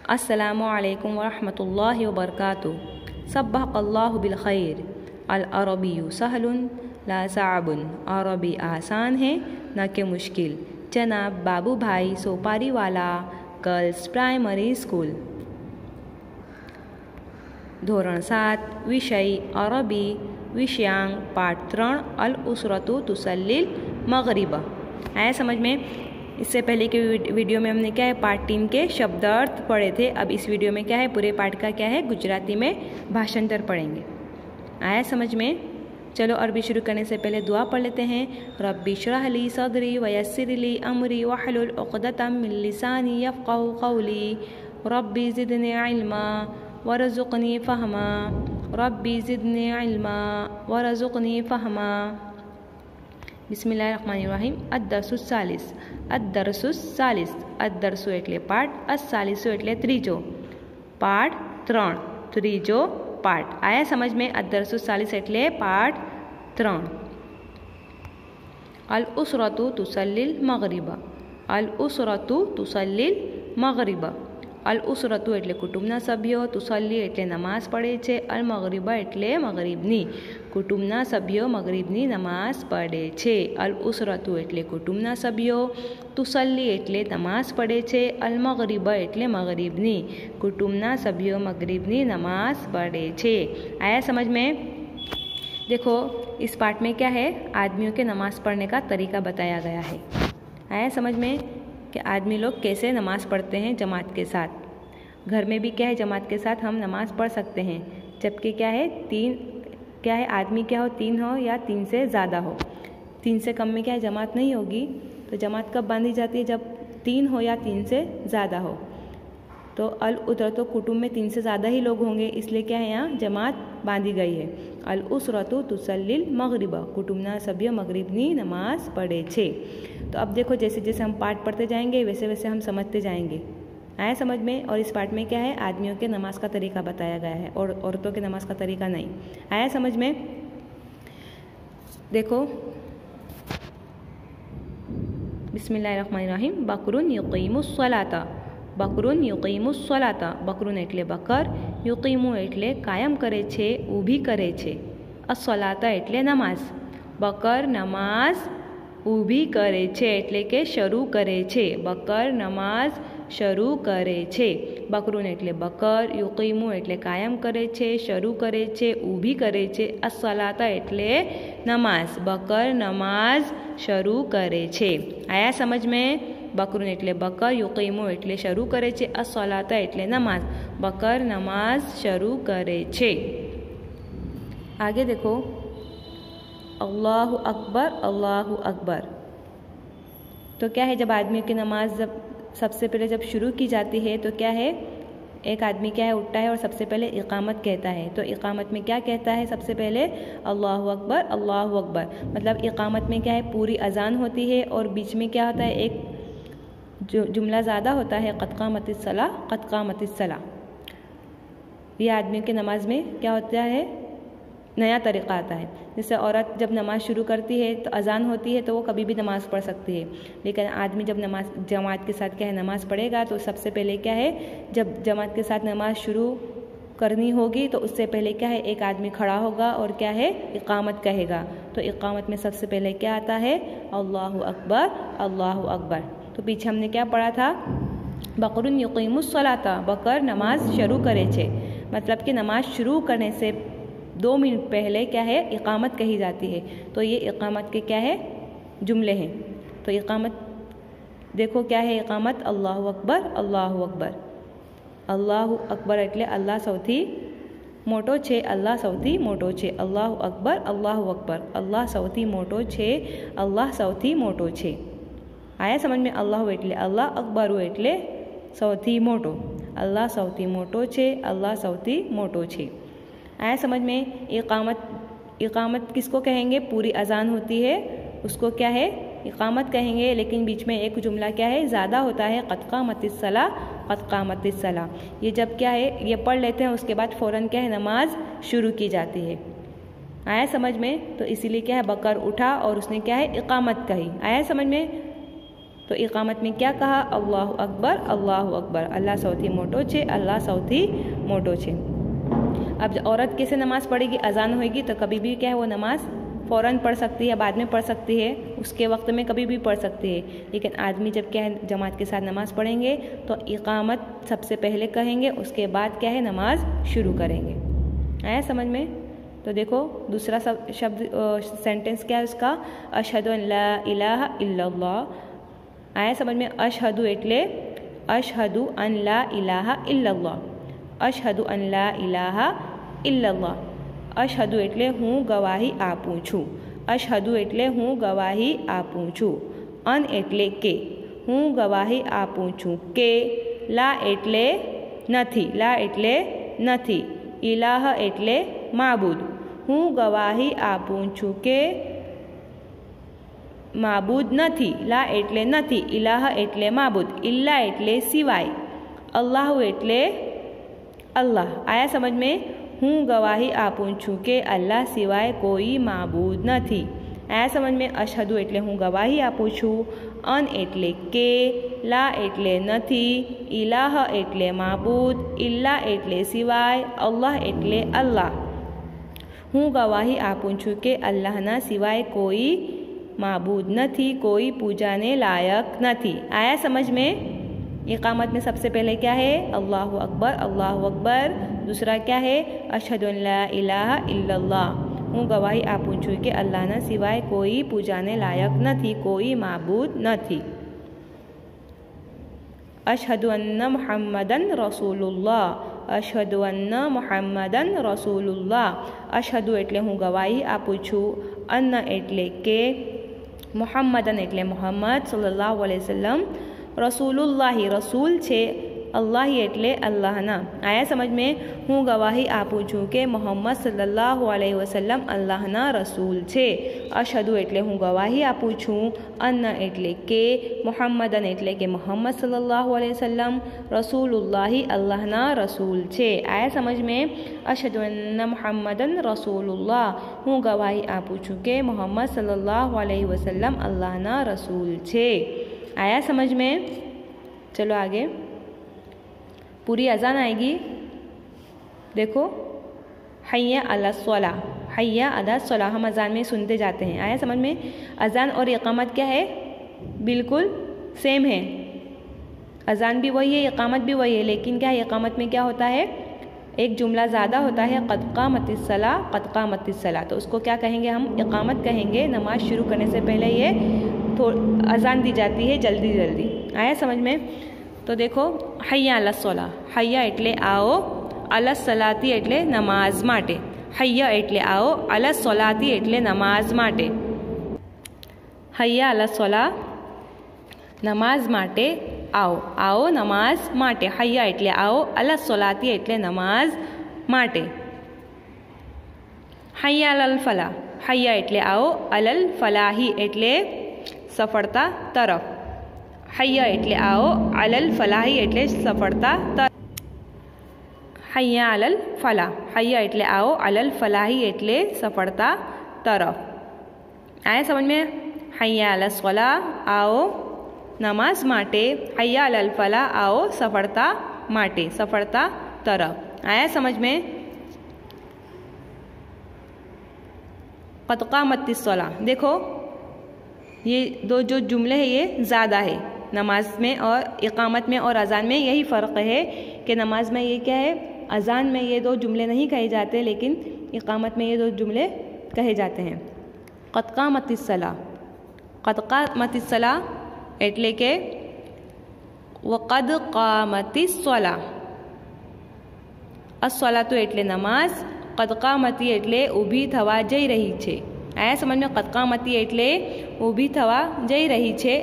अस्सलामु अलैकुम वरहमतुल्लाहि वबरकातुहू। सब्बहकल्लाहु बिल खैर। अल अरबिय्यु सहलुन ला सअबुन। अरबी आसान है न कि मुश्किल। जनाब बाबू भाई सोपारी वाला गर्ल्स प्राइमरी स्कूल। धोरण 7 विषय अरबी विषयांक पाठ 3 अल उसरतु तुसल्लिल मगरिब। आया समझ में? इससे पहले के वीडियो में हमने क्या है पाठ 3 के शब्दार्थ पढ़े थे। अब इस वीडियो में क्या है पूरे पाठ का क्या है गुजराती में भाषांतर पढ़ेंगे। आया समझ में? चलो अरबी शुरू करने से पहले दुआ पढ़ लेते हैं। रब्बी इश्रह ली सदरी वयस्सिर ली अमरी वहलुल उक़दतम मिन लिसानी यफ़क़हू क़ौली रब्बी ज़िदनी इल्मा वरज़ुक़नी फ़हमा। रब्बी ज़िदनी इल्मा वरज़ुक़नी फ़हमा। बिस्मिल्लाहिर्रहमानिर्रहीम। अद्दरसुस सालिस। अद्दरसुस सालिस। अद्दरसु एटले पाठ, अस्सालिसु एटले त्रीजो। पाठ 3 त्रीजो पाठ। आया समझ में? अद्दरसुस सालिस एटले पाठ 3। अल उसरतु तुसल्लिल मगरिब। अल उसरतु तुसल्लिल मगरिब। अल उसरतु एटले कुटुंबना सभ्यो, तुसल्ली एटले नमाज पढ़े छे, अल मगरिब एटले मगरिबनी। कुटुंबना सभ्यो मगरिबनी नमाज पढ़े छे। अल उसरतु एटले कुटुंबना सभ्यो, तुसल्ली एटले नमाज पढ़े छे, अल मगरिब एटले मगरिबनी। कुटुंबना सभ्यो मगरिबनी नमाज पढ़े छे। आया समझ में? देखो इस पाठ में क्या है आदमियों के नमाज पढ़ने का तरीका बताया गया है। आया समझ में कि आदमी लोग कैसे नमाज पढ़ते हैं जमात के साथ। घर में भी क्या है जमात के साथ हम नमाज पढ़ सकते हैं। जबकि क्या है क्या है आदमी क्या हो 3 हो या 3 से ज़्यादा हो। 3 से कम में क्या है जमात नहीं होगी। तो जमात कब बांधी जाती है? जब 3 हो या 3 से ज़्यादा हो। तो अल उसरतु कुटुंब में 3 से ज़्यादा ही लोग होंगे, इसलिए क्या है यहाँ जमात बांधी गई है। अल उसरतु तुसल्लिल मगरिब। कुटुंबना सभ्य मगरिबनी नमाज पढ़े छे। तो अब देखो जैसे जैसे हम पाठ पढ़ते जाएंगे वैसे वैसे हम समझते जाएंगे। आया समझ में? और इस पाठ में क्या है आदमियों के नमाज का तरीका बताया गया है और औरतों के नमाज का तरीका नहीं। आया समझ में? देखो बिस्मिल्लाहिर्रहमानिर्रहीम। बकरुन युक़ीमुस सलाता। बकरुन युक़ीमुस सलाता। बकरुन एटले बकर, युक़ीमु एटले कायम करे छे, ऊभी करे छे। अस्सलाता एटले नमाज। बकर नमाज ઊભી કરે છે એટલે કે શરૂ કરે છે। બકર નમાઝ શરૂ કરે છે। બકરુન એટલે બકર, યુકીમુ એટલે કાયમ કરે છે, શરૂ કરે છે, ઊભી કરે છે। અસ્સલાતા એટલે નમાઝ। બકર નમાઝ શરૂ કરે છે। આયા સમજ में? બકરુન એટલે બકર, યુકીમુ એટલે શરૂ કરે છે, અસ્સલાતા એટલે નમાઝ। બકર નમાઝ શરૂ કરે છે। आगे देखो अल्लाहु अकबर अल्लाहु अकबर। तो क्या है जब आदमी की नमाज जब सबसे पहले जब शुरू की जाती है तो क्या है एक आदमी क्या है उठता है और सबसे पहले इकामत कहता है। तो इकामत में क्या कहता है सबसे पहले? अल्लाहु अकबर अल्लाहु अकबर। मतलब इकामत में क्या है पूरी अजान होती है और बीच में क्या होता है एक जो जुमला ज़्यादा होता है क़द क़ामतिस सलाह क़द क़ामतिस सलाह। ये आदमी की नमाज में क्या होता है नया तरीक़ा आता है। जैसे औरत जब नमाज़ शुरू करती है तो अजान होती है तो वो कभी भी नमाज़ पढ़ सकती है। लेकिन आदमी जब नमाज जमात के साथ क्या है नमाज़ पढ़ेगा तो सबसे पहले क्या है जब जमात के साथ नमाज़ शुरू करनी होगी तो उससे पहले क्या है एक आदमी खड़ा होगा और क्या है इकामत कहेगा। तो इकामत में सबसे पहले क्या आता है? अल्लाहु अकबर अल्लाहु अकबर। तो पीछे हमने क्या पढ़ा था? बकरुन युक़ीमुस सलाता। बकर नमाज शुरू करे छे। मतलब कि नमाज शुरू करने से 2 मिनट पहले क्या है इकामत कही जाती है। तो ये इकामत के क्या है जुमले हैं। तो इकामत देखो क्या है इकामत? अल्लाहु अकबर अल्लाहु अकबर। अल्लाहु अकबर એટલે અલ્લાહ સૌથી મોટો છે, અલ્લાહ સૌથી મોટો છે। અલ્લાહુ અકબર અલ્લાહુ અકબર। અલ્લાહ સૌથી મોટો છે, અલ્લાહ સૌથી મોટો છે। આયા સમજ में? અલ્લાહુ એટલે અલ્લાહ, અકબરુ એટલે સૌથી મોટો। અલ્લાહ સૌથી મોટો છે, અલ્લાહ સૌથી મોટો છે। आया समझ में? इकामत किसको कहेंगे? पूरी अजान होती है उसको क्या है इकामत कहेंगे। लेकिन बीच में एक जुमला क्या है ज़्यादा होता है क़द क़ामतिस सलाह क़द क़ामतिस सलाह। ये जब क्या है ये पढ़ लेते हैं उसके बाद फ़ौरन क्या है नमाज शुरू की जाती है। आया समझ में? तो इसीलिए क्या है बकर उठा और उसने क्या है इकामत कही। आया समझ में? तो इकामत में क्या कहा? अल्लाहु अकबर, अल्लाहु अकबर, अल्लाह सौथी मोटो छे, अल्लाह सौथी मोटो छे। अब औरत कैसे नमाज़ पढ़ेगी? अजान होगी तो कभी भी क्या है वो नमाज़ फ़ौरन पढ़ सकती है, बाद में पढ़ सकती है, उसके वक्त में कभी भी पढ़ सकती है। लेकिन आदमी जब क्या है जमात के साथ नमाज़ पढ़ेंगे तो इकामत सबसे पहले कहेंगे, उसके बाद क्या है नमाज शुरू करेंगे। आया समझ में? तो देखो दूसरा शब्द सेंटेंस क्या है उसका? अशहदु अन ला इलाहा इल्लल्लाह। आया समझ में? अशहदु एटले अशहदु अन ला इलाहा इल्लल्लाह, अशहदु अन ला इलाहा इल्लल्लाह। अशहदु एटले हूँ गवाही आपूँ छूँ, अशहदु एटले हूँ गवाही आपूँ छूँ। अन एटले के, हूँ गवाही आपूँ छूँ के। ला एटले नथी, ला एटले नथी। इलाह एटले माबूद, हूँ गवाही आपूँ छूँ के माबूद नथी। ला एटले नथी, इलाह एटले माबूद, इल्ला एटले सिवाय, अल्लाह एटले अल्लाह। आया समझ में? हूँ गवाही आपूँ छूँ के अल्लाह सिवाय कोई माबूद नथी। आया समझ में? अशहदु एटले हूँ गवाही आपूँ छूँ, अन एटले के, ला एटले नथी, इलाह एटले माबूद, इल्ला एटले सिवाय, अल्लाह एटले अल्लाह। हूँ गवाही आपूँ छूँ के अल्लाहना सिवाय कोई माबूद नथी, कोई पूजाने लायक नथी। आया समझ में? इकामत में सबसे पहले क्या है? अल्लाहु अकबर, अल्लाहु अकबर। दूसरा क्या है? अशहदु अन ला इलाहा इल्लल्लाह, हूँ गवाही आपूँ छूँ के अल्लाह ना सिवाय कोई पूजाने लायक नथी, कोई माबूद नथी। अशहदु अन्न मुहम्मदन रसूलुल्लाह, अशहदु अन्न मुहम्मदन रसूलुल्लाह। अशहदु एटले हूँ गवाही आपूँ छूँ, अन्न एटले के, मुहम्मदन एटले मोहम्मद सल्लल्लाहु अलैहि वसल्लम, रसूलुल्लाही रसूल छे, अल्लाह एटले अल्लाहना। आया समझ में? हूँ गवाही आपूँ छूँ के मोहम्मद सल्लल्लाहु अलैहि वसल्लम अल्लाहना रसूल छे। अशहदु एटले हूँ गवाही आपूँ छूँ, अन्न एटले के, मुहम्मदन एटले के मोहम्मद सल्लल्लाहु अलैहि वसल्लम, रसूलुल्लाही अल्लाहना रसूल छे। आया समझ में? अशहदु अन्न मुहम्मदन रसूलुल्लाह, हूँ गवाही आपूँ छूँ के मोहम्मद सल्लल्लाहु अलैहि वसल्लम अल्लाहना रसूल छे। आया समझ में? चलो आगे पूरी अजान आएगी। देखो हय्या अला सला, हय्या अला सला हम अजान में सुनते जाते हैं। आया समझ में? अजान और इकामत क्या है? बिल्कुल सेम है। अजान भी वही है, इकामत भी वही है, लेकिन क्या है इकामत में क्या होता है? एक जुमला ज़्यादा होता है, क़द क़ामतिस सला, क़द क़ामतिस सला। तो उसको क्या कहेंगे हम? इकामत कहेंगे। नमाज शुरू करने से पहले ये अजान दी जाती है जल्दी जल्दी। आया समझ में? तो देखो हय्या अला सला, हय्या एटले आओ, अला सलाती एटले नमाज माटे, हय्या एटले आओ, अला सलाती एटले नमाज माटे। हय्या अला सला नमाज माटे आओ, आओ नमाज माटे। हय्या एटले आओ, अला सलाती एटले नमाज माटे। हय्या अलल फला, हय्या एटले आओ, अलल फलाही एटले सफળતા तरफ। हय्या एटले आओ, अलल फलाही एटले सफળતા तरफ। हय्या अलल फला, हय्या एटले आओ, अलल फलाही एटले सफળતા तरफ। आया समझ में? हय्या अला सला आओ नमाज माटे, हय्या अलल फला आओ सफળતા माटे, सफળતા तरफ। आया समझ में? क़द क़ामतिस सला, देखो ये दो जो जुमले हैं ये ज़्यादा है नमाज में और इकामत में और अजान में। यही फ़र्क है कि नमाज में ये क्या है, अजान में ये दो जुमले नहीं कहे जाते, लेकिन इकामत में ये दो जुमले कहे जाते हैं। क़द क़ामतिस सला, क़द क़ामतिस सला एटले के वक़द क़ामतिस सला। अस्सलातु एटले नमाज, क़द क़ामती एटले ઊભી થવા જઈ રહી છે। आया समझ में? क़द क़ामती एटले ઊભી થવા જઈ રહી છે।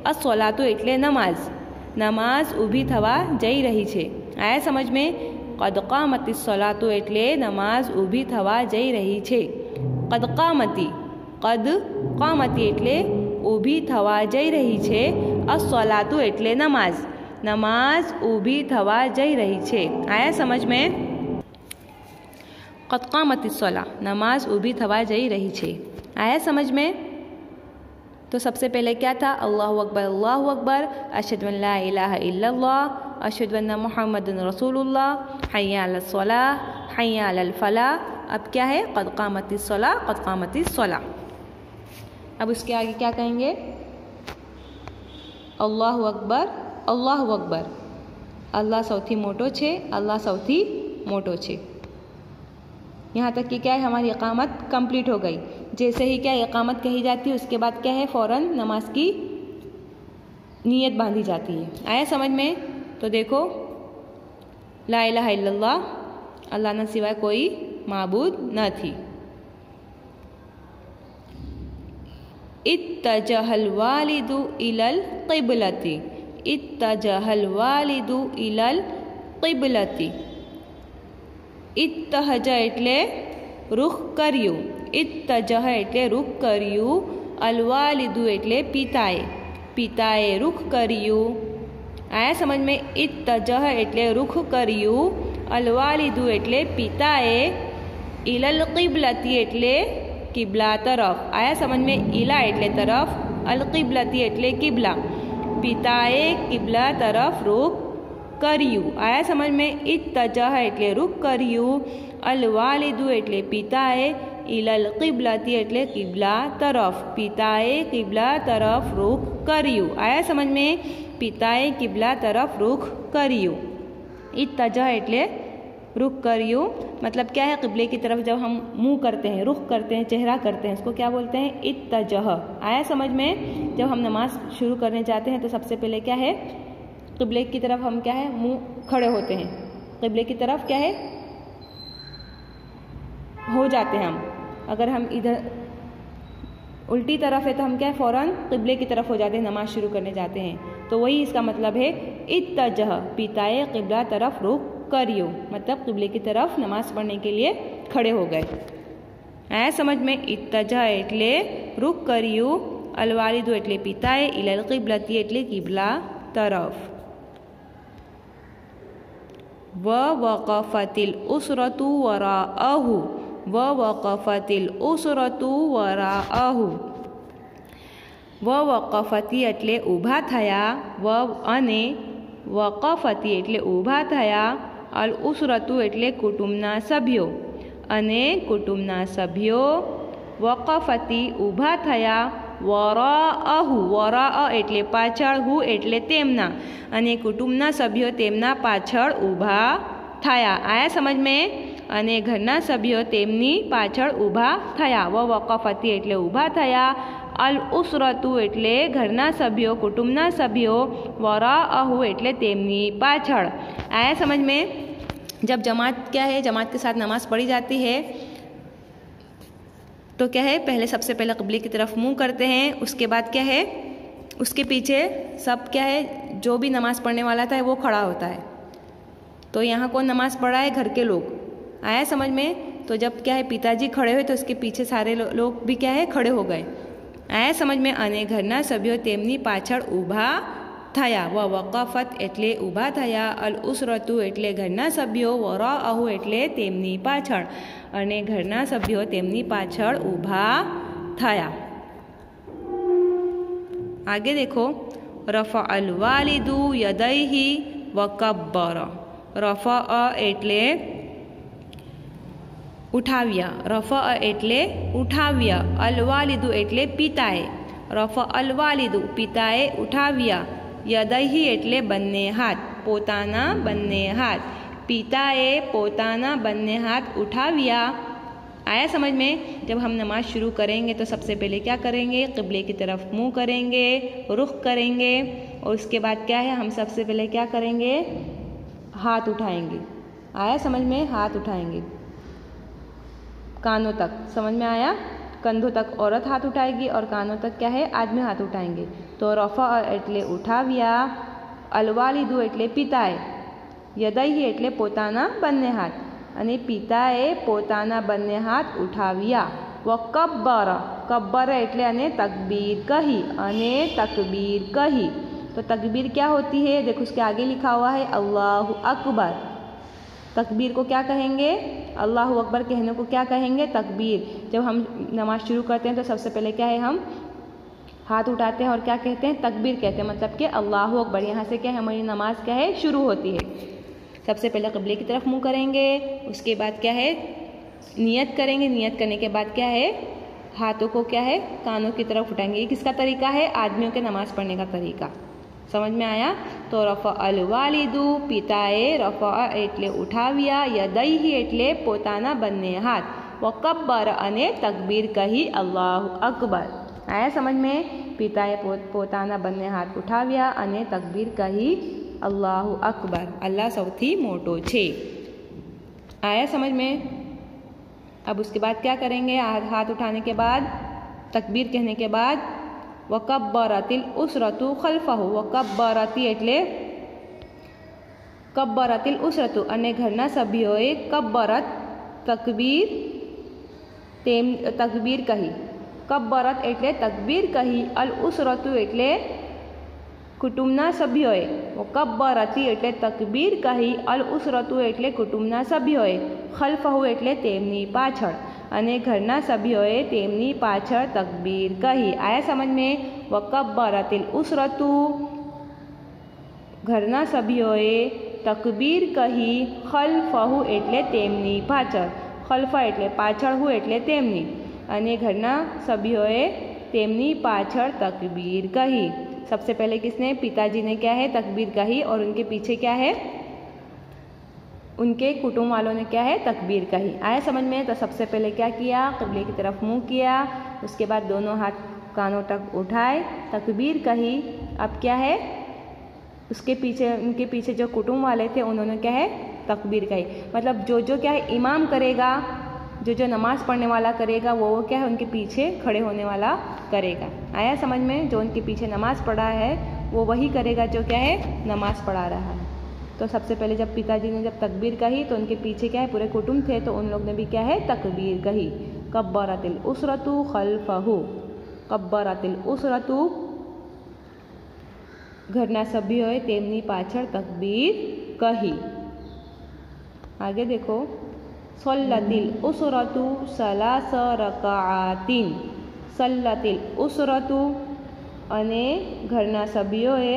अस्सलातु एटले नमाज, नमाज ઊભી થવા જઈ રહી છે। आया समझ में? क़द क़ामतिस सलातु एटले नमाज ઊભી થવા જઈ રહી છે। क़द क़ामती, क़द क़ामती एटले ઊભી થવા જઈ રહી છે। अस्सलातु एटले नमाज, नमाज ઊભી થવા જઈ રહી છે। आया समझ में? क़द क़ामतिस सला, नमाज ઊભી થવા જઈ રહી છે। आया समझ में? तो सबसे पहले क्या था? अल्लाहु अकबर, अशहदु अन ला इलाहा इल्लल्लाह, अशहदु अन्ना मुहम्मदुन रसूलुल्लाह, हय्या अलस सलाह, हय्या अलल फलाह। अब क्या है? क़द क़ामतिस सलाह, क़द क़ामतिस सलाह। अब उसके आगे क्या कहेंगे? अल्लाहु अकबर, अल्लाहु अकबर, अल्लाह सौथी मोटो छे, अल्लाह सौथी मोटो छे। यहाँ तक कि क्या है? हमारी इकामत कंप्लीट हो गई। जैसे ही क्या इकामत कही जाती है उसके बाद क्या है? फ़ौरन नमाज की नीयत बांधी जाती है। आया समझ में? तो देखो, ला इलाहा इल्लल्लाह, अल्लाह न सिवाय कोई माबूद न थी। इत्तजहल वालिदु इलल क़िबलती, इत्तजहल वालिदु इलल क़िबलती। इत्तहजा એટલે रुख કર્યું, इत्तजह એટલે रुख કર્યું, अलवालिदु એટલે પિતાએ, પિતાએ रुख કર્યું। आया समझ में? इत्तजह એટલે रुख કર્યું, अलवालिदु એટલે પિતાએ, इलल क़िबलती એટલે કિબલા તરફ। आया समझ में? इला એટલે तरफ, अल क़िबलती એટલે કિબલા। પિતાએ કિબલા તરફ रुख કર્યું। आया समझ में? इत्तजह એટલે रुख કર્યું, अलवालिदु એટલે પિતાએ, इलल क़िबलती એટલે કિબલા તરફ, પિતાએ કિબલા તરફ रुख કર્યું। आया समझ में? પિતાએ કિબલા તરફ रुख કર્યું। इत्तजह એટલે रुख કર્યું मतलब क्या है? क़िबले की तरफ जब हम मुँह करते हैं, रुख करते हैं, चेहरा करते हैं, उसको क्या बोलते हैं? इत्तजह। आया समझ में? जब हम नमाज शुरू करने जाते हैं तो सबसे पहले क्या है? क़िबले की तरफ हम क्या है? मुँह खड़े होते हैं, क़िबले की तरफ क्या है? हो जाते हैं हम। अगर हम इधर उल्टी तरफ है तो हम क्या है? फ़ौरन क़िबले की तरफ हो जाते हैं, नमाज शुरू करने जाते हैं। तो वही इसका मतलब है इत्तजह, पिताए क़िबला तरफ रुख કર્યું, मतलब क़िबले की तरफ नमाज पढ़ने के लिए खड़े हो गए। आया समझ में? इत्तजह એટલે रुख કર્યું, अलवालिदु એટલે પિતાએ, इलल क़िबलती એટલે કિબલા तरफ। वक़फ़तिल उसरतु वराअहु, वक़फ़तिल उसरतु वराअहु। वक़फ़ती એટલે ઊભા થયા, અને वक़फ़ती એટલે ઊભા થયા, અલ ઉસરતુ એટલે કુટુંબના સભ્યો, અને કુટુંબના સભ્યો, વक़फ़ती ઊભા થયા, વરાઅહુ, વરાઅ એટલે પાછળ, હુ એટલે તેમના, અને કુટુંબના સભ્યો તેમના પાછળ ઊભા થયા। આયા સમજ में? અને ઘરના સભ્યો તેમની પાછળ ઊભા થયા। વक़फ़તી એટલે ઊભા થયા, અલ ઉસરતુ એટલે ઘરના સભ્યો, કુટુંબના સભ્યો, વરાઅહુ એટલે તેમની પાછળ। आया समझ में? जब जमात क्या है? जमात के साथ नमाज पढ़ी जाती है तो क्या है? पहले सबसे पहले क़िबले की तरफ मुँह करते हैं, उसके बाद क्या है? उसके पीछे सब क्या है? जो भी नमाज़ पढ़ने वाला था वो खड़ा होता है। तो यहाँ कौन नमाज़ पढ़ रहा है? घर के लोग। आया समझ में? तो जब क्या है? पिताजी खड़े हुए तो उसके पीछे सारे लोग भी क्या है? खड़े हो गए। आया समझ में? અને ઘરના સભ્યો તેમની પાછળ ઊભા થયા। વक़ફત એટલે ઊભા થયા, અલ ઉસરતુ એટલે ઘરના સભ્યો, વરાઅહુ એટલે તેમની પાછળ, અને ઘરના સભ્યો તેમની પાછળ ઊભા થયા। आगे देखो, रफ़अल वालिदु यदैहि वकब्बर। रफ़अ એટલે ઉઠાવ્યા, રફઅ એટલે ઉઠાવ્યા, અલવાલિદુ એટલે પિતાએ, રફઅલ વાલિદુ પિતાએ ઉઠાવ્યા, યદૈહિ એટલે બંને હાથ, પોતાના બંને હાથ, પિતાએ પોતાના બંને હાથ ઉઠાવ્યા। आया समझ में? जब हम नमाज शुरू करेंगे तो सबसे पहले क्या करेंगे? क़िबले की तरफ मुँह करेंगे, रुख करेंगे, और उसके बाद क्या है? हम सबसे पहले क्या करेंगे? हाथ उठाएंगे। आया समझ में? हाथ उठाएंगे कानों तक। समझ में आया? कंधों तक औरत हाथ उठाएगी और कानों तक क्या है? आदमी हाथ उठाएंगे। तो रफ़अ એટલે ઉઠાવ્યા, અલવાલિદુ એટલે પિતાએ, યદૈહિ એટલે પોતાના બંને હાથ, અને પિતાએ પોતાના બંને હાથ ઉઠાવ્યા। વકબ્બર, કબ્બર એટલે અને તકબીર कही, અને तकबीर कही। तो तकबीर क्या होती है? देखो उसके आगे लिखा हुआ है अल्लाहु अकबर। तकबीर को क्या कहेंगे? अल्लाहु अकबर कहने को क्या कहेंगे? तकबीर। जब हम नमाज शुरू करते हैं तो सबसे पहले क्या है? हम हाथ उठाते हैं और क्या कहते हैं, तकबीर कहते हैं, मतलब कि अल्लाहु अकबर। यहाँ से क्या है, हमारी नमाज क्या है, शुरू होती है। सबसे पहले क़िबले की तरफ मुँह करेंगे, उसके बाद क्या है, नियत करेंगे। नियत करने के बाद क्या है, हाथों को क्या है, कानों की तरफ उठाएंगे। ये किसका तरीका है, आदमियों के नमाज पढ़ने का तरीका। समझ में आया। तो रफ़ा अल वालिदु, पिताए रफ़ा एटले उठाव्या, यदैहि एटले पोताना બંને हाथ, वकब्बर अने तकबीर कही अल्लाहु अकबर। आया समझ में। पिताए પોતાના બંને हाथ उठाव्या अने तकबीर कही अल्लाहु अकबर, अल्लाह સૌથી મોટો છે। आया समझ में। अब उसके बाद क्या करेंगे, हाथ उठाने के बाद, तकबीर कहने के बाद, वकब्बरतिल उसरतु खल्फहु, वकब्बरती એટલે कब्बरतिल उसरतु અને ઘરના સભ્યોએ કબ્બરત તકબીર કહી। કબ્બરત એટલે તકબીર કહી, અલ ઉસરતુ એટલે કુટુંબના સભ્યોએ, વકબ્બરતી એટલે તકબીર કહી, અલ ઉસરતુ એટલે કુટુંબના સભ્યોએ, ખલ્ફહુ એટલે તેમની પાછળ, અને ઘરના સભ્યોએ તેમની પાછળ તકબીર કહી। આયા સમજ में। વકબ્બરતિલ ઉસરતુ, ઘરના સભ્યોએ તકબીર કહી, ખલ્ફહુ એટલે તેમની પાછળ, ખલ્ફા એટલે પાછળ, હું એટલે તેમની, અને ઘરના સભ્યોએ તેમની પાછળ તકબીર કહી। सबसे पहले किसने, पिताजी ने क्या है, तकबीर कही, और उनके पीछे क्या है, उनके कुटुंब वालों ने क्या है, तकबीर कही। आया समझ में। तो सबसे पहले क्या किया, क़िबले की तरफ मुँह किया, उसके बाद दोनों हाथ कानों तक उठाए, तकबीर कही। अब क्या है, उसके पीछे, उनके पीछे जो कुटुंब वाले थे उन्होंने क्या है, तकबीर कही। मतलब जो क्या है, इमाम करेगा, जो नमाज़ पढ़ने वाला करेगा, वो क्या है, उनके पीछे खड़े होने वाला करेगा। आया समझ में। जो उनके पीछे नमाज़ पढ़ा है वो वही करेगा जो क्या है, नमाज़ पढ़ा रहा है। तो सबसे पहले जब पिताजी ने जब तकबीर कही तो उनके पीछे क्या है, पूरे कुटुंब थे, तो उन लोग ने भी क्या है, तकबीर कही। कब्बरतिल उसरतु खल्फहु, कब्बरतिल उसरतु, घरना सभ्योए तेमनी पाछळ तकबीर कही। आगे देखो, सल्लतिल उसरतु सलास रकाआतिन, सल्लतिल उसरतु अने घरना सभ्योए,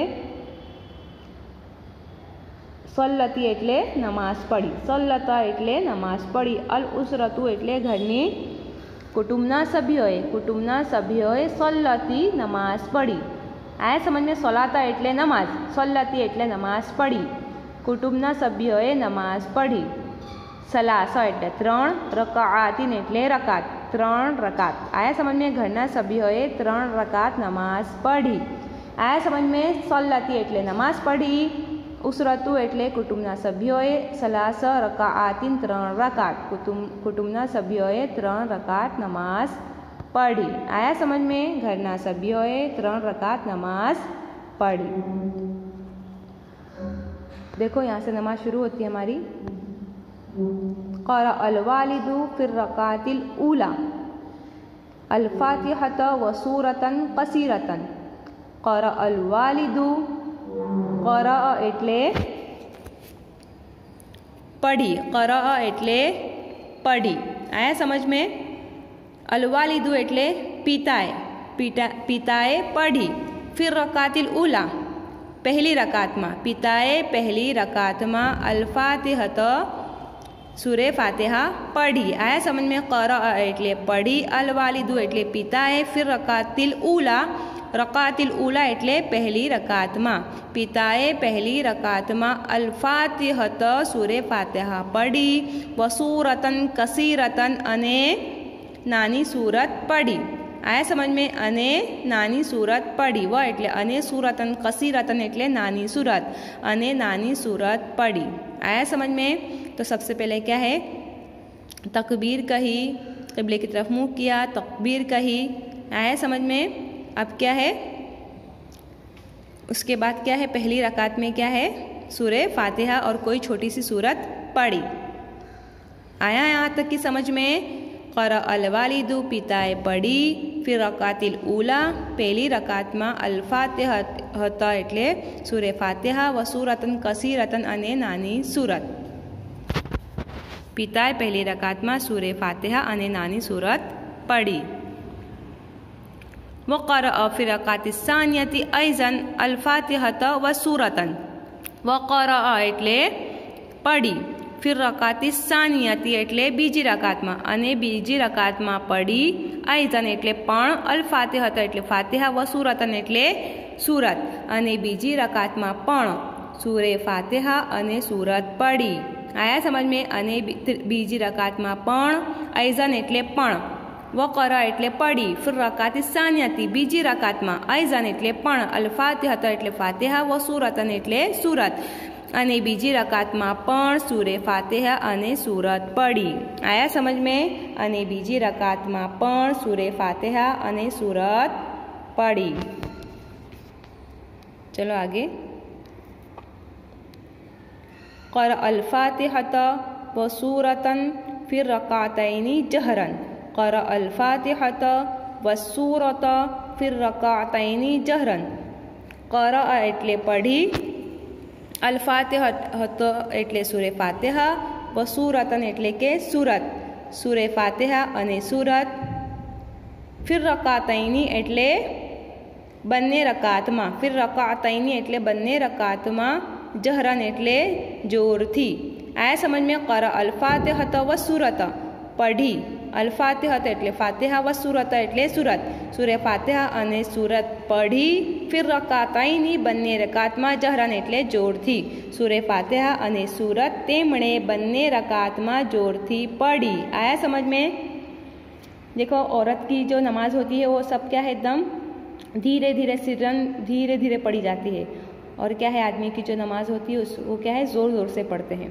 सल्लती एटले नमाज पढ़ी, सल्लता एटले नमाज पढ़ी, अल उसरतु एटले घरनी कुटुंबना सभ्योए सल्लती नमाज पढ़ी। आया समझ में। सलाता एटले नमाज, सल्लती एटले नमाज पढ़ी, कुटुंबना सभ्योए नमाज पढ़ी। सलासा एटले 3, रकाआतिन एटले रकात, 3 रकात। आया समझ में। घरना सभ्योए 3 रकात नमाज पढ़ी। आया समझ में। सल्लती एटले नमाज पढ़ी, उसरतु एटले कुटुंबना सभ्योए, सलास रकाआतिन 3 रकात, कुटुंबना सभ्योए 3 रकात नमाज पढ़ी। आया समझ में। घरना सभ्योए 3 रकात नमाज पढ़ी। देखो यहाँ से नमाज शुरू होती है हमारी। क़रा अल वालिदु फिर रकातिल ऊला अल फातिहत व सूरतन कसीरतन। क़रा अल वालिदु, क़रा एटले पढ़ी, क़रा एटले पढ़ी। आया समझ में। अल वालिदु एटले पिताए, पिताए पढ़ी। फिर रकातिल ऊला, पहली रकात में, पिताए पहली रकात में, अल फातिहत सूरे फातिहा पढ़ी। आया समझ में। क़रा एटले पढ़ी, अल वालिदु एटले पिताए, फिर रकातिल ऊला, रकातिल ऊला एटले पहली रकात में, पिताए पहली रकात में, अल फातिहत सूरे फातिहा पढ़ी, व सूरतन कसीरतन अने नानी सूरत पढ़ी। आया समझ में। अने नानी सूरत पढ़ी, व एटले अने सूरतन कसीरतन एटले नानी सूरत, अने नानी सूरत पढ़ी। आया समझ में। तो सबसे पहले क्या है, तकबीर कही, क़िबले की तरफ मुँह किया, तकबीर कही। आया समझ में। अब क्या है, उसके बाद क्या है, पहली रकात में क्या है, सूरे फातिहा और कोई छोटी सी सूरत पढ़ी। आया यहाँ तक की समझ में। क़रा अल वालिदु, पिताए पढ़ी, फिर रकातिल ऊला, पहली रकात में, अल फातिहत एटले सूरे फातिहा, व सूरतन कसीरतन अने नानी सूरत। पिताए पहली रकात में सूरे फातिहा अने नानी सूरत पढ़ी। वक़रअ फ़ी रकाति सानियति अइज़न अल फातिहत व सूरतन। वक़रअ एटले पढ़ी, फिर रकाति सानियति एटले बीजी रकातમાં, અને બીજી રકાતમાં પડી અયઝન એટલે પણ, અલ ફાતિહત એટલે ફાતિહા, વ સૂરતન એટલે સૂરત, અને બીજી રકાતમાં પણ સૂરે ફાતિહા અને સૂરત પડી। આયા સમજ में? અને બીજી રકાતમાં પણ અયઝન એટલે પણ, વक़રા એટલે પડી, ફિર રકાતિ સાનિયતિ બીજી રકાતમાં અયઝન એટલે પણ, અલ ફાતિહત એટલે ફાતિહા, વ સૂરતન એટલે સૂરત, અને બીજી રકાતમાં પણ સૂરે ફાતિહા અને સૂરત પડી। આયા સમજ में? અને બીજી રકાતમાં પણ સૂરે ફાતિહા અને સૂરત પડી। चलो आगे। क़रअ अल फातिहत व सूरतन फिर रकातैनी जहरन। क़रअ अल फातिहत व सूरत फिर रकातैनी जहरन। क़रअ एटले पढ़ी, अल फातिहत एटले सूरे फातिहा, व सूरतन एटले के सूरत, सूरे फातिहा अने सूरत, फिर रकातैनी एटले बन्ने रकातમાં, फिर रकातैनी एटले बन्ने रकातમાં, जहरन एटले जोरथी। आया समझ में? क़रअ अल फातिहत व सूरत पढ़ी, अल फातिहत एटले फातिहा, व सूरत एटले सूरत, सूरे फातिहा अने सूरत पढ़ी, फिर रकातैनी बन्ने रकातમાં, जहरन एटले जोरथी, सूरे फातिहा अने सूरत तेमणे बन्ने रकातમાં जोरथी पढ़ी। आया समझ में? देखो, औरत की जो नमाज होती है वो सब क्या है, एकदम धीरे धीरे सिरन धीरे धीरे पढ़ी जाती है, और क्या है, आदमी की जो नमाज होती है वो क्या है, ज़ोर ज़ोर से पढ़ते हैं।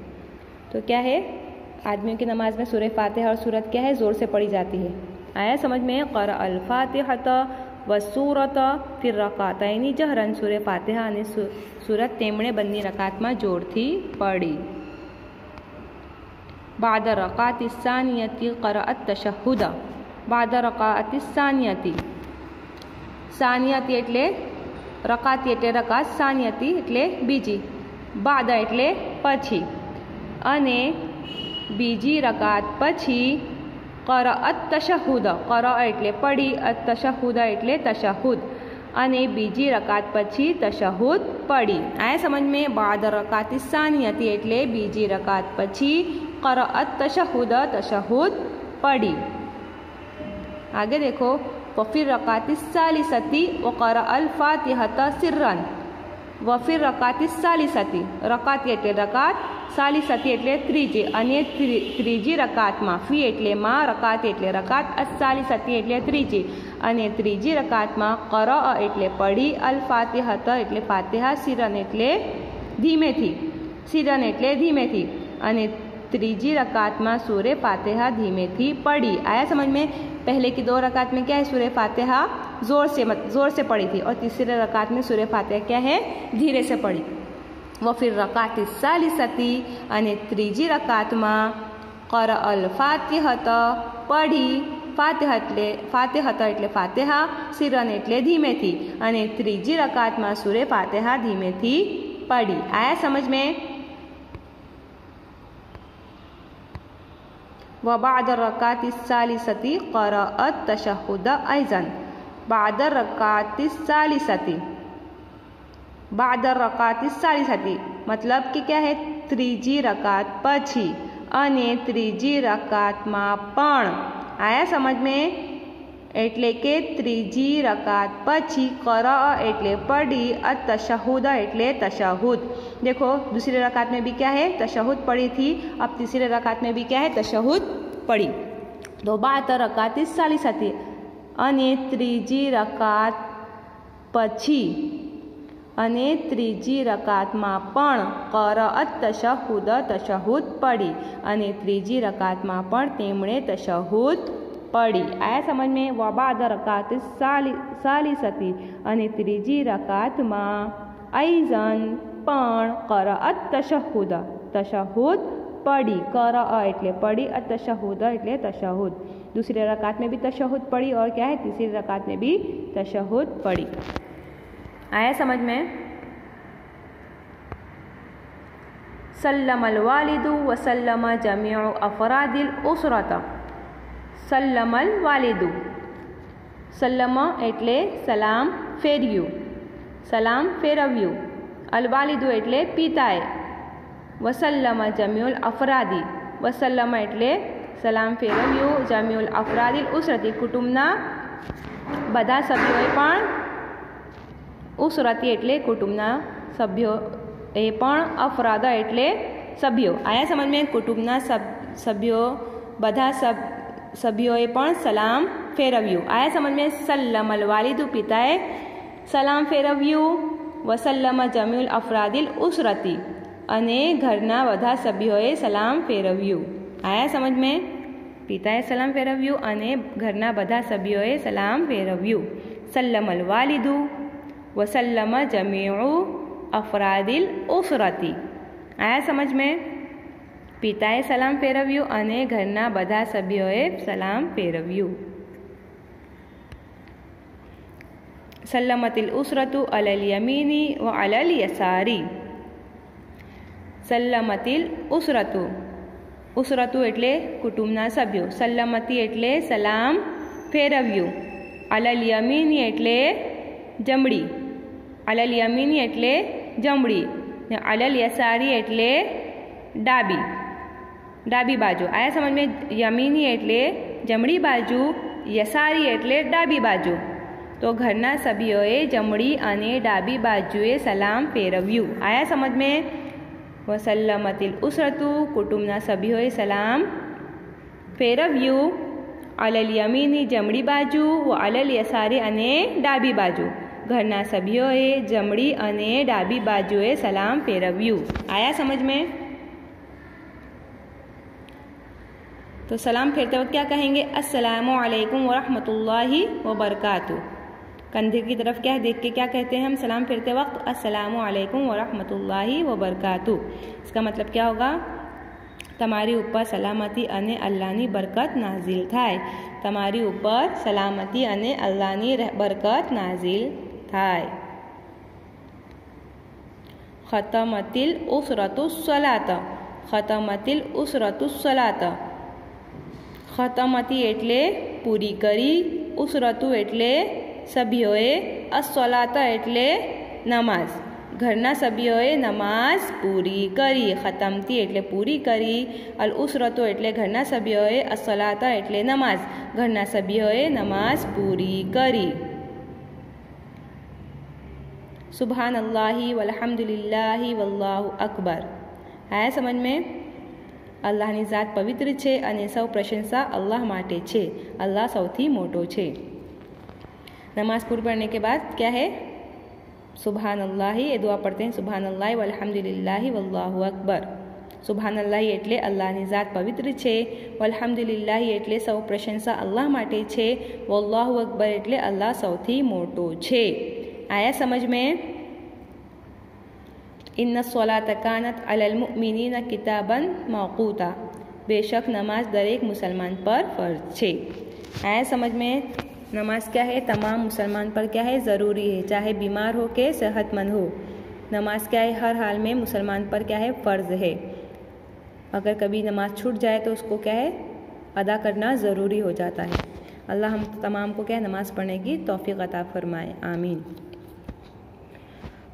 तो क्या है, आदमियों की नमाज में सूरे फातिहा और सूरत क्या है, ज़ोर से पढ़ी जाती है। आया समझ में? क़रअ अल फातिहत व सूरत फिर रकातैनी जहरन। सूरे फातिहा અને सूरत તેમણે બંને રકાતમાં જોરથી પડી। बाद रकाति सानियति क़रअत तशहुद। बाद रकाति सानियति, सानियति एटले रकाती एटले रकात, सानियति एटले बीजी, बाद एटले पछी, अने बीजी रकात पछी क़रअत तशहुद। क़रअ एटले पढ़ी, अत तशहुद एटले तशहुद, अने बीजी रकात पछी तशहुद पढ़ी। आया समझ में? बाद रकाति सानियति एटले बीजी रकात पछी क़रअत तशहुद, तशहुद पढ़ी। आगे देखो। वफ़िर रकाति सालिसति व क़रअ अल फातिहत सिर्रन। वफ़िर रकाति सालिसति, रकाती एटले रकात, सालिसति एटले त्रीजी, अने त्रीजी रकातમાં, फी एटले માં, रकात एटले रकात, अस सालिसति एटले त्रीजी, अने त्रीजी रकातમાં क़रअ एटले पढ़ी, अल फातिहत एटले फातिहा, सिरन एटले धीमेथी, सिरन एटले धीमेथी, अने त्रीजी रकातમાં सूरे फातिहा धीमेथी पढ़ी। आया समझ में? पहले की 2 रकात में क्या है, सूरे फातिहा जोर से पढ़ी थी, और तीसरे रकात में सूरे फातिहा क्या है, धीरे से पढ़ी। वो फिर रकाति सालिसति, अने त्रीजी रकातમાં क़रअ अल फातिहत पढ़ी, फातिहत एटले फातिहा, सिरन एटले धीमेथी, अने त्रीजी रकातમાં सूरे फातिहा धीमेथी पढ़ी। आया समझ में? व बाद रकाति सालिसति क़रअत तशहुद अइज़न। बाद रकाति सालिसति, बाद रकाति सालिसति मतलब कि क्या है, त्रीजी रकात पछी, अने त्रीजी रकातમાં पण। आया समझ में? एटले के त्रीजी रकात पछी क़रअ एटले पढ़ी, अत तशहुद एटले तशहुद। देखो, दूसरी रकात में भी क्या है, तशहुद पढ़ी थी, अब तीसरे रकात में भी क्या है, तशहुद पढ़ी। तो बाद रकाति सालिसति, अने त्रीजी रकात पछी, अने त्रीजी रकातમાં पण क़रअत तशहुद, तशहुद पढ़ी, अने त्रीजी रकातમાં पण तेमणे तशहुद पढ़ी। आया समझ में? व बाद रकात सालिसति, अने त्रीजी रकातમાં अइज़न पण क़रअत तशहुद, तशहुद पढ़ी। क़रअ एटले पढ़ी, अत तशहुद एटले तशहुद। दूसरी रकात में भी तशहुद पढ़ी, और क्या है, तीसरी रकात में भी तशहुद पढ़ी। आया समझ में? सल्लमल वालिदु व सल्लम जमीउ अफ़रादिल उसरत। सल्लमल वालिदु, સલ્લમ એટલે સલામ ફેરવ્યું, સલામ ફેરવ્યું. અલવાલિદુ એટલે પિતાએ. વસલ્લમ જમીઉલ અફરાદી, વસલ્લમ એટલે સલામ ફેરવ્યું. જમીઉલ અફરાદિલ ઉસરતી, કુટુંબના બધા સભ્યોએ પણ. ઉસરતી એટલે કુટુંબના સભ્યોએ પણ. અફરાદા એટલે સભ્યો. આયા સમજ મેં કુટુંબના સભ્યો બધા સભ્યોએ પણ સલામ ફેરવ્યું. આયા સમજ મેં સલ્લમ અલ વાલિદુ, પિતાએ સલામ ફેરવ્યું. વસલ્લમ જમીઉલ અફરાદિલ ઉસરતી, અને ઘરના બધા સભ્યોએ સલામ ફેરવ્યું. આયા સમજ મેં પિતાએ સલામ ફેરવ્યું અને ઘરના બધા સભ્યોએ સલામ ફેરવ્યું. સલ્લમ અલ વાલિદુ વસલ્લમ જમીઉ અફરાદિલ ઉસરતી. આયા સમજ મેં પિતાએ સલામ ફેરવ્યું અને ઘરના બધા સભ્યોએ સલામ ફેરવ્યું. સલ્લમતિલ ઉસરતુ અલલ યમીની વ અલલ યસારી. સલ્લમતિલ ઉસરતુ, ઉસરતુ એટલે કુટુંબના સભ્યો. સલ્લમતી એટલે સલામ ફેરવ્યું. અલલ યમીની એટલે જમણી, અલલ યમીની એટલે જમણી, ને અલલ યસારી એટલે ડાબી, ડાબી બાજુ. આયા સમજ મેં યમીની એટલે જમણી બાજુ, યસારી એટલે ડાબી બાજુ. તો ઘરના સભ્યોએ જમણી અને ડાબી બાજુએ સલામ ફેરવ્યું. આયા સમજ મેં વસલ્લમતિલ ઉસરતુ, કુટુંબના સભ્યોએ સલામ ફેરવ્યું. અલલ યમીની જમણી બાજુ, વ અલલ યસારી અને ડાબી બાજુ. ઘરના સભ્યોએ જમણી અને ડાબી બાજુએ સલામ ફેરવ્યું. આયા समझ में? तो सलाम फेरते वक्त क्या कहेंगे? अस्सलामु अलैकुम वरहमतुल्लाहि वबरकातुहू. कंधे की तरफ क्या है देख के क्या कहते हैं हम सलाम फेरते वक्त? अस्सलामु अलैकुम वरहमतुल्लाहि वबरकातुहू. इसका मतलब क्या होगा? તમારી ઉપર સલામતી અને અલ્લાહની બરકત નાઝિલ થાય. તમારી ઉપર સલામતી અને અલ્લાહની બરકત નાઝિલ થાય. ખતમતિલ ઉસરતુ સલાત. ખતમતિલ ઉસરતુ સલાત. ખતમતી એટલે પૂરી કરી, ઉસરતુ એટલે સભ્યોએ, અસલાત એટલે નમાઝ, ઘરના સભ્યોએ નમાઝ પૂરી કરી. ખતમતી એટલે પૂરી કરી, અલ ઉસરતો એટલે ઘરના સભ્યોએ, અસલાતા એટલે નમાઝ, ઘરના સભ્યોએ નમાઝ પૂરી કરી. સુબહાન અલ્લાહી વલ્હમ્દુલિલ્લાહી વલ્લાહુ અકબર. આયા સમજ મેં? અલ્લાહની ઝાત પવિત્ર છે અને સૌ પ્રશંસા અલ્લાહ માટે છે. અલ્લાહ સૌથી મોટો છે. नमाज पूरी पढ़ने के बाद क्या है? सुबहान अल्लाह. ये दुआ पढ़ते हैं सुबहान अल्लाह वल्हम्दुलिल्लाहि वल्लाहु अकबर. सुबहान अल्लाह એટલે અલ્લાહની ઝાત પવિત્ર છે, વલ્હમ્દુલિલ્લાહ એટલે સૌ પ્રશંસા અલ્લાહ માટે છે, વલ્લાહુ અકબર એટલે અલ્લાહ સૌથી મોટો છે. આયા સમજ में? इन्ना सलात कानत अलल मुमिनीना किताबन मौक़ूता. बेशक नमाज दरेक मुसलमान पर फ़र्ज છે. आया समझ में? नमाज क्या है? तमाम मुसलमान पर क्या है? ज़रूरी है, चाहे बीमार हो के सेहतमंद हो. नमाज क्या है? हर हाल में मुसलमान पर क्या है? फ़र्ज़ है. अगर कभी नमाज छूट जाए तो उसको क्या है? अदा करना ज़रूरी हो जाता है. अल्लाह हम तमाम को क्या है? नमाज़ पढ़ने की तौफ़ीक़ अता फ़रमाए. आमीन.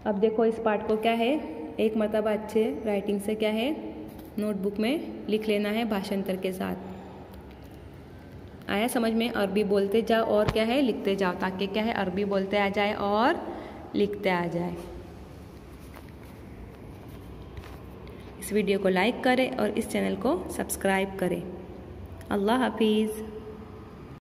अब देखो इस पार्ट को क्या है? एक मरतबा अच्छे राइटिंग से क्या है? नोटबुक में लिख लेना है भाषांतर के साथ. आया समझ में? अरबी बोलते जाओ और क्या है? लिखते जाओ, ताकि क्या है? अरबी बोलते आ जाए और लिखते आ जाए. इस वीडियो को लाइक करें और इस चैनल को सब्सक्राइब करें. अल्लाह हाफिज़.